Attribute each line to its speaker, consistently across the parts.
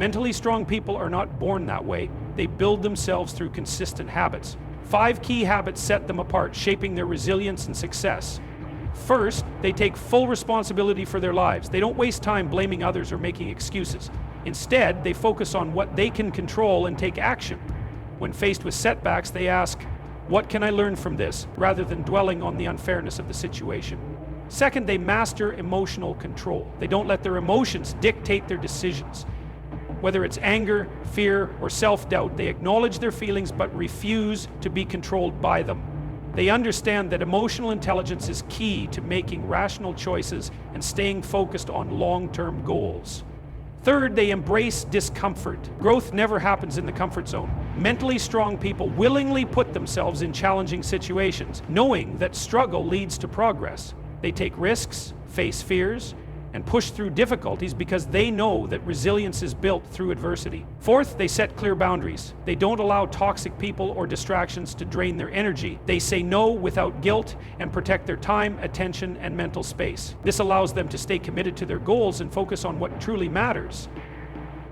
Speaker 1: Mentally strong people are not born that way. They build themselves through consistent habits. 5 key habits set them apart, shaping their resilience and success. First, they take full responsibility for their lives. They don't waste time blaming others or making excuses. Instead, they focus on what they can control and take action. When faced with setbacks, they ask, "What can I learn from this?" rather than dwelling on the unfairness of the situation. Second, they master emotional control. They don't let their emotions dictate their decisions. Whether it's anger, fear, or self-doubt, they acknowledge their feelings but refuse to be controlled by them. They understand that emotional intelligence is key to making rational choices and staying focused on long-term goals. Third, they embrace discomfort. Growth never happens in the comfort zone. Mentally strong people willingly put themselves in challenging situations, knowing that struggle leads to progress. They take risks, face fears, and push through difficulties because they know that resilience is built through adversity. Fourth, they set clear boundaries. They don't allow toxic people or distractions to drain their energy. They say no without guilt and protect their time, attention, and mental space. This allows them to stay committed to their goals and focus on what truly matters.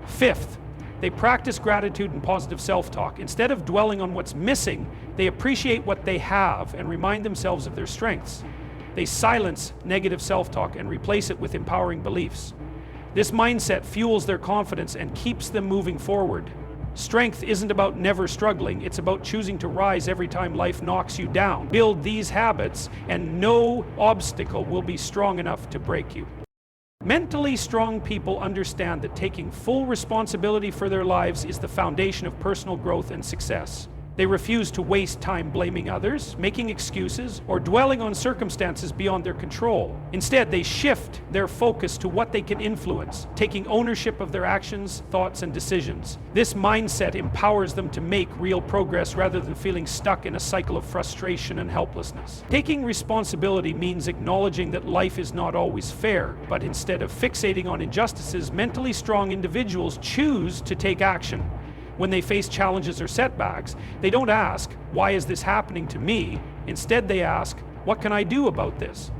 Speaker 1: Fifth, they practice gratitude and positive self-talk. Instead of dwelling on what's missing, they appreciate what they have and remind themselves of their strengths. They silence negative self-talk and replace it with empowering beliefs. This mindset fuels their confidence and keeps them moving forward. Strength isn't about never struggling, it's about choosing to rise every time life knocks you down. Build these habits, and no obstacle will be strong enough to break you. Mentally strong people understand that taking full responsibility for their lives is the foundation of personal growth and success. They refuse to waste time blaming others, making excuses, or dwelling on circumstances beyond their control. Instead, they shift their focus to what they can influence, taking ownership of their actions, thoughts, and decisions. This mindset empowers them to make real progress rather than feeling stuck in a cycle of frustration and helplessness. Taking responsibility means acknowledging that life is not always fair, but instead of fixating on injustices, mentally strong individuals choose to take action. When they face challenges or setbacks, they don't ask, "Why is this happening to me?" Instead, they ask, "What can I do about this?"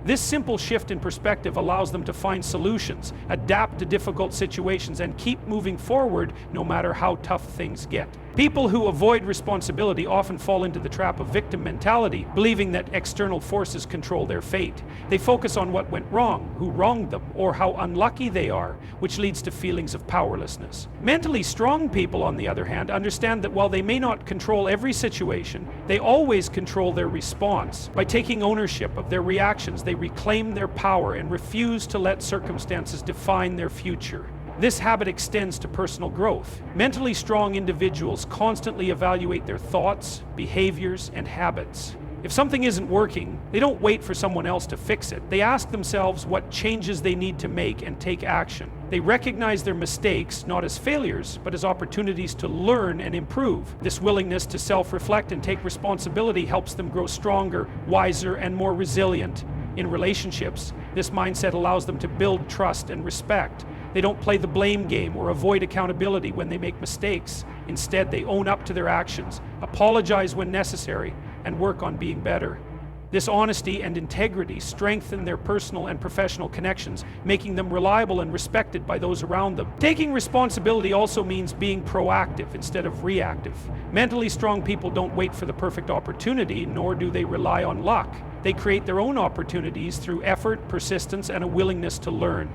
Speaker 1: This simple shift in perspective allows them to find solutions, adapt to difficult situations, and keep moving forward no matter how tough things get. People who avoid responsibility often fall into the trap of victim mentality, believing that external forces control their fate. They focus on what went wrong, who wronged them, or how unlucky they are, which leads to feelings of powerlessness. Mentally strong people, on the other hand, understand that while they may not control every situation, they always control their response. By taking ownership of their reactions, they reclaim their power and refuse to let circumstances define their future. This habit extends to personal growth. Mentally strong individuals constantly evaluate their thoughts, behaviors, and habits. If something isn't working, they don't wait for someone else to fix it. They ask themselves what changes they need to make and take action. They recognize their mistakes not as failures, but as opportunities to learn and improve. This willingness to self-reflect and take responsibility helps them grow stronger, wiser, and more resilient. In relationships, this mindset allows them to build trust and respect. They don't play the blame game or avoid accountability when they make mistakes. Instead, they own up to their actions, apologize when necessary, and work on being better. This honesty and integrity strengthen their personal and professional connections, making them reliable and respected by those around them. Taking responsibility also means being proactive instead of reactive. Mentally strong people don't wait for the perfect opportunity, nor do they rely on luck. They create their own opportunities through effort, persistence, and a willingness to learn.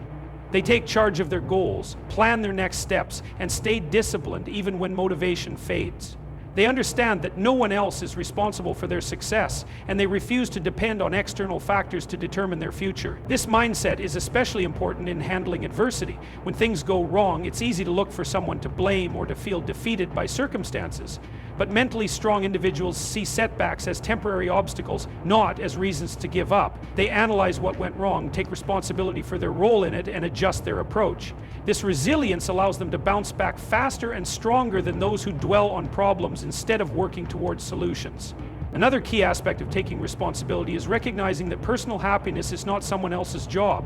Speaker 1: They take charge of their goals, plan their next steps, and stay disciplined even when motivation fades. They understand that no one else is responsible for their success, and they refuse to depend on external factors to determine their future. This mindset is especially important in handling adversity. When things go wrong, it's easy to look for someone to blame or to feel defeated by circumstances. But mentally strong individuals see setbacks as temporary obstacles, not as reasons to give up. They analyze what went wrong, take responsibility for their role in it, and adjust their approach. This resilience allows them to bounce back faster and stronger than those who dwell on problems instead of working towards solutions. Another key aspect of taking responsibility is recognizing that personal happiness is not someone else's job.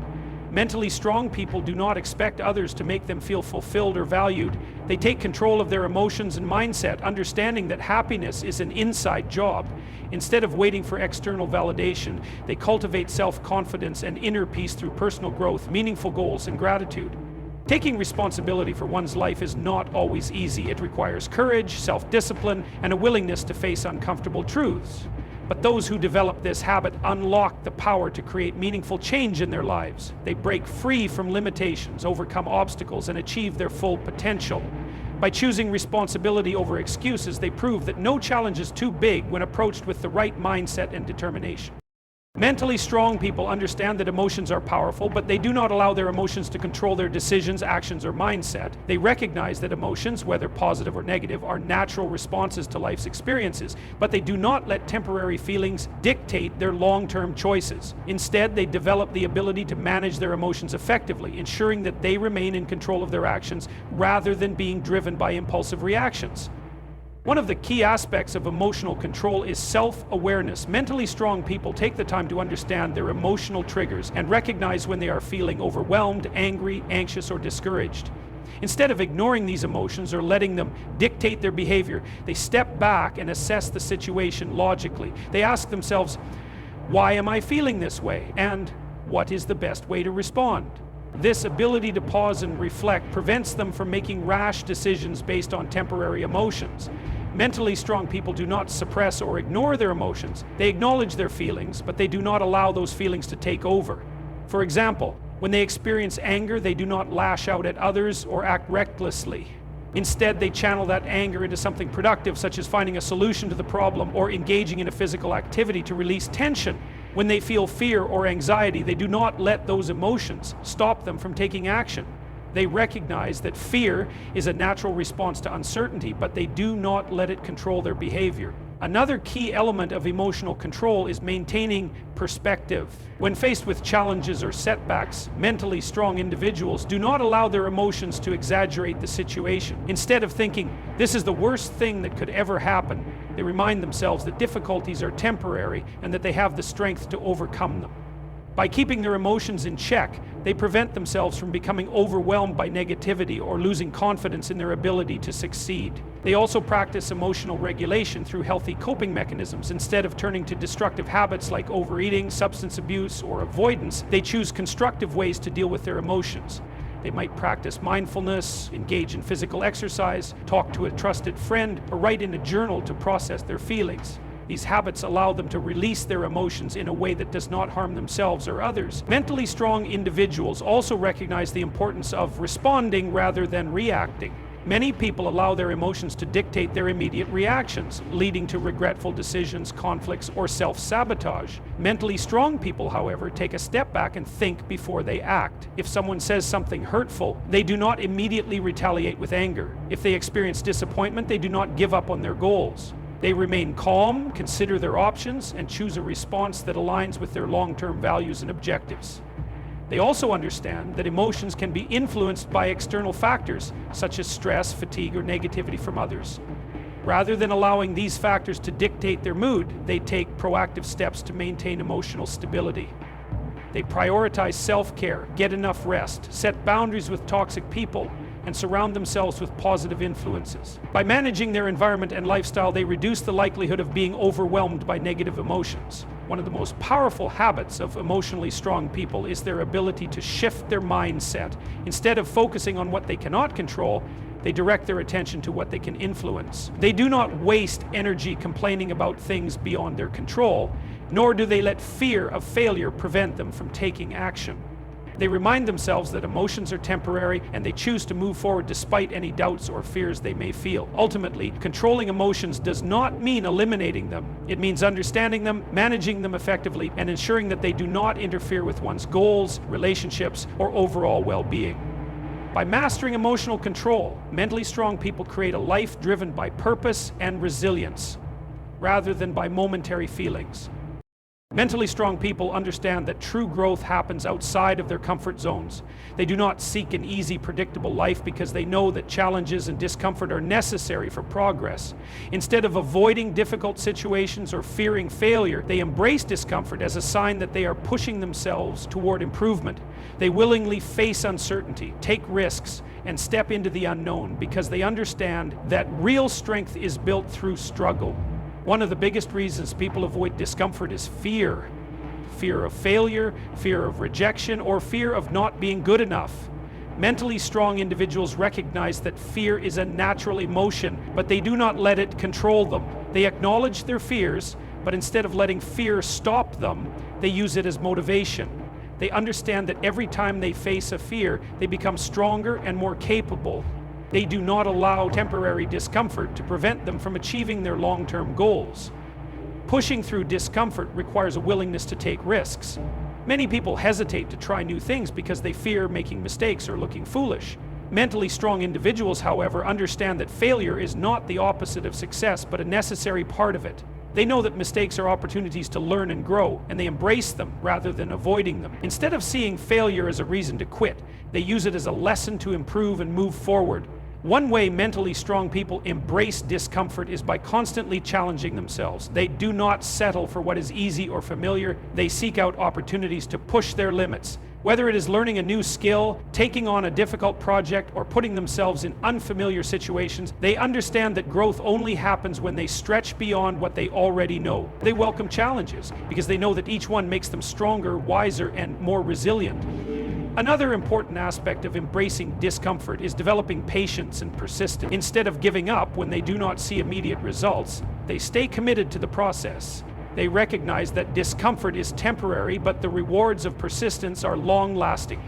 Speaker 1: Mentally strong people do not expect others to make them feel fulfilled or valued. They take control of their emotions and mindset, understanding that happiness is an inside job. Instead of waiting for external validation, they cultivate self-confidence and inner peace through personal growth, meaningful goals, and gratitude. Taking responsibility for one's life is not always easy. It requires courage, self-discipline, and a willingness to face uncomfortable truths. But those who develop this habit unlock the power to create meaningful change in their lives. They break free from limitations, overcome obstacles, and achieve their full potential. By choosing responsibility over excuses, they prove that no challenge is too big when approached with the right mindset and determination. Mentally strong people understand that emotions are powerful, but they do not allow their emotions to control their decisions, actions, or mindset. They recognize that emotions, whether positive or negative, are natural responses to life's experiences, but they do not let temporary feelings dictate their long-term choices. Instead, they develop the ability to manage their emotions effectively, ensuring that they remain in control of their actions rather than being driven by impulsive reactions. One of the key aspects of emotional control is self-awareness. Mentally strong people take the time to understand their emotional triggers and recognize when they are feeling overwhelmed, angry, anxious, or discouraged. Instead of ignoring these emotions or letting them dictate their behavior, they step back and assess the situation logically. They ask themselves, why am I feeling this way? And what is the best way to respond? This ability to pause and reflect prevents them from making rash decisions based on temporary emotions. Mentally strong people do not suppress or ignore their emotions. They acknowledge their feelings, but they do not allow those feelings to take over. For example, when they experience anger, they do not lash out at others or act recklessly. Instead, they channel that anger into something productive, such as finding a solution to the problem or engaging in a physical activity to release tension. When they feel fear or anxiety, they do not let those emotions stop them from taking action. They recognize that fear is a natural response to uncertainty, but they do not let it control their behavior. Another key element of emotional control is maintaining perspective. When faced with challenges or setbacks, mentally strong individuals do not allow their emotions to exaggerate the situation. Instead of thinking, this is the worst thing that could ever happen, they remind themselves that difficulties are temporary and that they have the strength to overcome them. By keeping their emotions in check, they prevent themselves from becoming overwhelmed by negativity or losing confidence in their ability to succeed. They also practice emotional regulation through healthy coping mechanisms. Instead of turning to destructive habits like overeating, substance abuse, or avoidance, they choose constructive ways to deal with their emotions. They might practice mindfulness, engage in physical exercise, talk to a trusted friend, or write in a journal to process their feelings. These habits allow them to release their emotions in a way that does not harm themselves or others. Mentally strong individuals also recognize the importance of responding rather than reacting. Many people allow their emotions to dictate their immediate reactions, leading to regretful decisions, conflicts, or self-sabotage. Mentally strong people, however, take a step back and think before they act. If someone says something hurtful, they do not immediately retaliate with anger. If they experience disappointment, they do not give up on their goals. They remain calm, consider their options, and choose a response that aligns with their long-term values and objectives. They also understand that emotions can be influenced by external factors, such as stress, fatigue, or negativity from others. Rather than allowing these factors to dictate their mood, they take proactive steps to maintain emotional stability. They prioritize self-care, get enough rest, set boundaries with toxic people, and surround themselves with positive influences. By managing their environment and lifestyle, they reduce the likelihood of being overwhelmed by negative emotions. One of the most powerful habits of emotionally strong people is their ability to shift their mindset. Instead of focusing on what they cannot control, they direct their attention to what they can influence. They do not waste energy complaining about things beyond their control, nor do they let fear of failure prevent them from taking action. They remind themselves that emotions are temporary, and they choose to move forward despite any doubts or fears they may feel. Ultimately, controlling emotions does not mean eliminating them. It means understanding them, managing them effectively, and ensuring that they do not interfere with one's goals, relationships, or overall well-being. By mastering emotional control, mentally strong people create a life driven by purpose and resilience, rather than by momentary feelings. Mentally strong people understand that true growth happens outside of their comfort zones. They do not seek an easy, predictable life because they know that challenges and discomfort are necessary for progress. Instead of avoiding difficult situations or fearing failure, they embrace discomfort as a sign that they are pushing themselves toward improvement. They willingly face uncertainty, take risks, and step into the unknown because they understand that real strength is built through struggle. One of the biggest reasons people avoid discomfort is fear. Fear of failure, fear of rejection, or fear of not being good enough. Mentally strong individuals recognize that fear is a natural emotion, but they do not let it control them. They acknowledge their fears, but instead of letting fear stop them, they use it as motivation. They understand that every time they face a fear, they become stronger and more capable. They do not allow temporary discomfort to prevent them from achieving their long-term goals. Pushing through discomfort requires a willingness to take risks. Many people hesitate to try new things because they fear making mistakes or looking foolish. Mentally strong individuals, however, understand that failure is not the opposite of success, but a necessary part of it. They know that mistakes are opportunities to learn and grow, and they embrace them rather than avoiding them. Instead of seeing failure as a reason to quit, they use it as a lesson to improve and move forward. One way mentally strong people embrace discomfort is by constantly challenging themselves. They do not settle for what is easy or familiar. They seek out opportunities to push their limits. Whether it is learning a new skill, taking on a difficult project, or putting themselves in unfamiliar situations, they understand that growth only happens when they stretch beyond what they already know. They welcome challenges because they know that each one makes them stronger, wiser, and more resilient. Another important aspect of embracing discomfort is developing patience and persistence. Instead of giving up when they do not see immediate results, they stay committed to the process. They recognize that discomfort is temporary, but the rewards of persistence are long-lasting.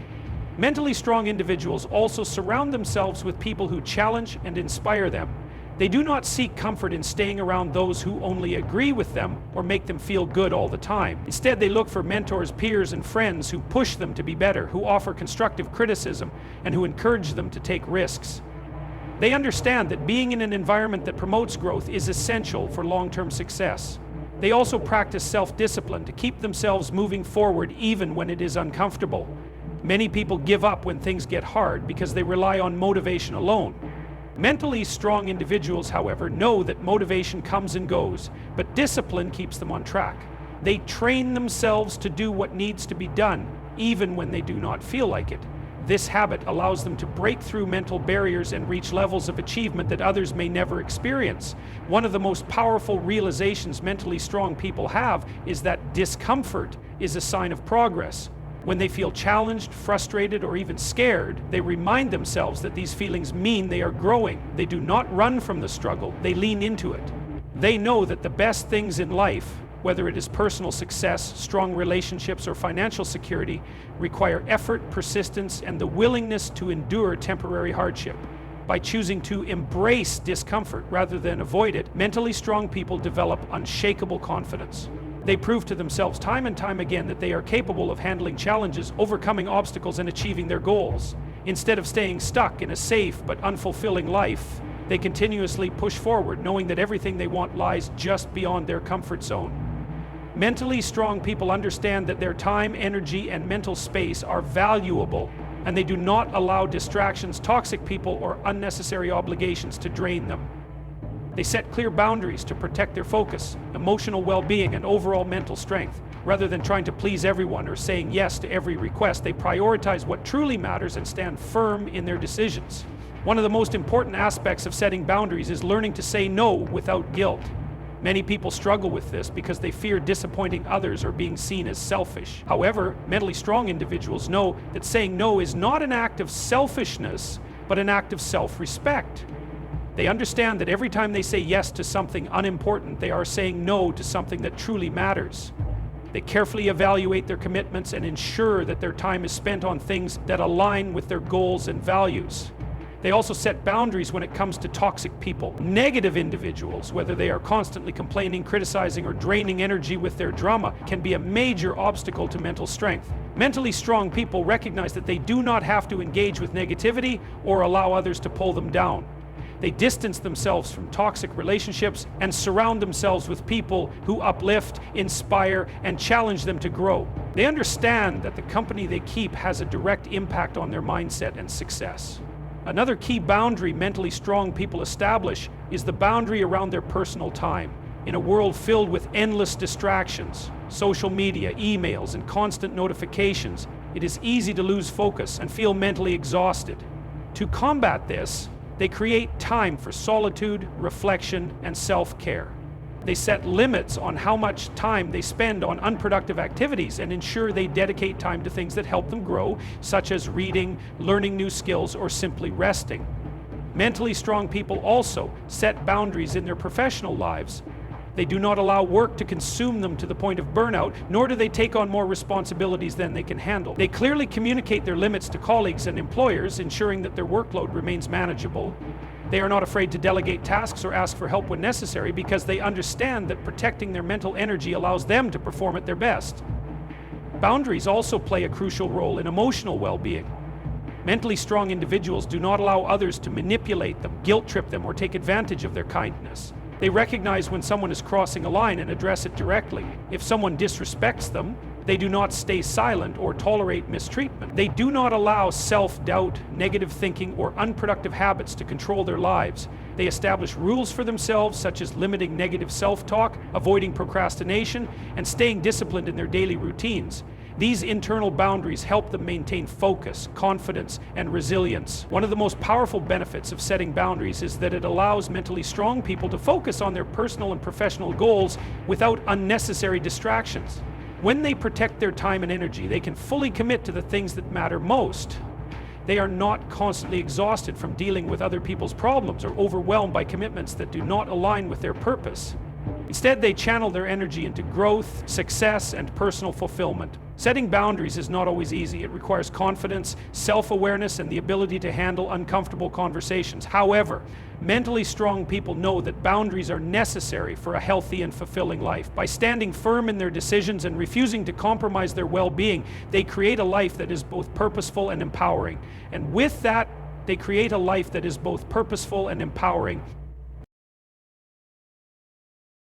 Speaker 1: Mentally strong individuals also surround themselves with people who challenge and inspire them. They do not seek comfort in staying around those who only agree with them or make them feel good all the time. Instead, they look for mentors, peers, and friends who push them to be better, who offer constructive criticism, and who encourage them to take risks. They understand that being in an environment that promotes growth is essential for long-term success. They also practice self-discipline to keep themselves moving forward even when it is uncomfortable. Many people give up when things get hard because they rely on motivation alone. Mentally strong individuals, however, know that motivation comes and goes, but discipline keeps them on track. They train themselves to do what needs to be done, even when they do not feel like it. This habit allows them to break through mental barriers and reach levels of achievement that others may never experience. One of the most powerful realizations mentally strong people have is that discomfort is a sign of progress. When they feel challenged, frustrated, or even scared, they remind themselves that these feelings mean they are growing. They do not run from the struggle, they lean into it. They know that the best things in life, whether it is personal success, strong relationships, or financial security, require effort, persistence, and the willingness to endure temporary hardship. By choosing to embrace discomfort rather than avoid it, mentally strong people develop unshakable confidence. They prove to themselves time and time again that they are capable of handling challenges, overcoming obstacles, and achieving their goals. Instead of staying stuck in a safe but unfulfilling life, they continuously push forward, knowing that everything they want lies just beyond their comfort zone. Mentally strong people understand that their time, energy, and mental space are valuable, and they do not allow distractions, toxic people, or unnecessary obligations to drain them. They set clear boundaries to protect their focus, emotional well-being, and overall mental strength. Rather than trying to please everyone or saying yes to every request, they prioritize what truly matters and stand firm in their decisions. One of the most important aspects of setting boundaries is learning to say no without guilt. Many people struggle with this because they fear disappointing others or being seen as selfish. However, mentally strong individuals know that saying no is not an act of selfishness, but an act of self-respect. They understand that every time they say yes to something unimportant, they are saying no to something that truly matters. They carefully evaluate their commitments and ensure that their time is spent on things that align with their goals and values. They also set boundaries when it comes to toxic people. Negative individuals, whether they are constantly complaining, criticizing, or draining energy with their drama, can be a major obstacle to mental strength. Mentally strong people recognize that they do not have to engage with negativity or allow others to pull them down. They distance themselves from toxic relationships and surround themselves with people who uplift, inspire, and challenge them to grow. They understand that the company they keep has a direct impact on their mindset and success. Another key boundary mentally strong people establish is the boundary around their personal time. In a world filled with endless distractions, social media, emails, and constant notifications, it is easy to lose focus and feel mentally exhausted. To combat this, they create time for solitude, reflection, and self-care. They set limits on how much time they spend on unproductive activities and ensure they dedicate time to things that help them grow, such as reading, learning new skills, or simply resting. Mentally strong people also set boundaries in their professional lives. They do not allow work to consume them to the point of burnout, nor do they take on more responsibilities than they can handle. They clearly communicate their limits to colleagues and employers, ensuring that their workload remains manageable. They are not afraid to delegate tasks or ask for help when necessary because they understand that protecting their mental energy allows them to perform at their best. Boundaries also play a crucial role in emotional well-being. Mentally strong individuals do not allow others to manipulate them, guilt-trip them, or take advantage of their kindness. They recognize when someone is crossing a line and address it directly. If someone disrespects them, they do not stay silent or tolerate mistreatment. They do not allow self-doubt, negative thinking, or unproductive habits to control their lives. They establish rules for themselves, such as limiting negative self-talk, avoiding procrastination, and staying disciplined in their daily routines. These internal boundaries help them maintain focus, confidence, and resilience. One of the most powerful benefits of setting boundaries is that it allows mentally strong people to focus on their personal and professional goals without unnecessary distractions. When they protect their time and energy, they can fully commit to the things that matter most. They are not constantly exhausted from dealing with other people's problems or overwhelmed by commitments that do not align with their purpose. Instead, they channel their energy into growth, success, and personal fulfillment. Setting boundaries is not always easy. It requires confidence, self-awareness, and the ability to handle uncomfortable conversations. However, mentally strong people know that boundaries are necessary for a healthy and fulfilling life. By standing firm in their decisions and refusing to compromise their well-being, they create a life that is both purposeful and empowering. And with that, they create a life that is both purposeful and empowering.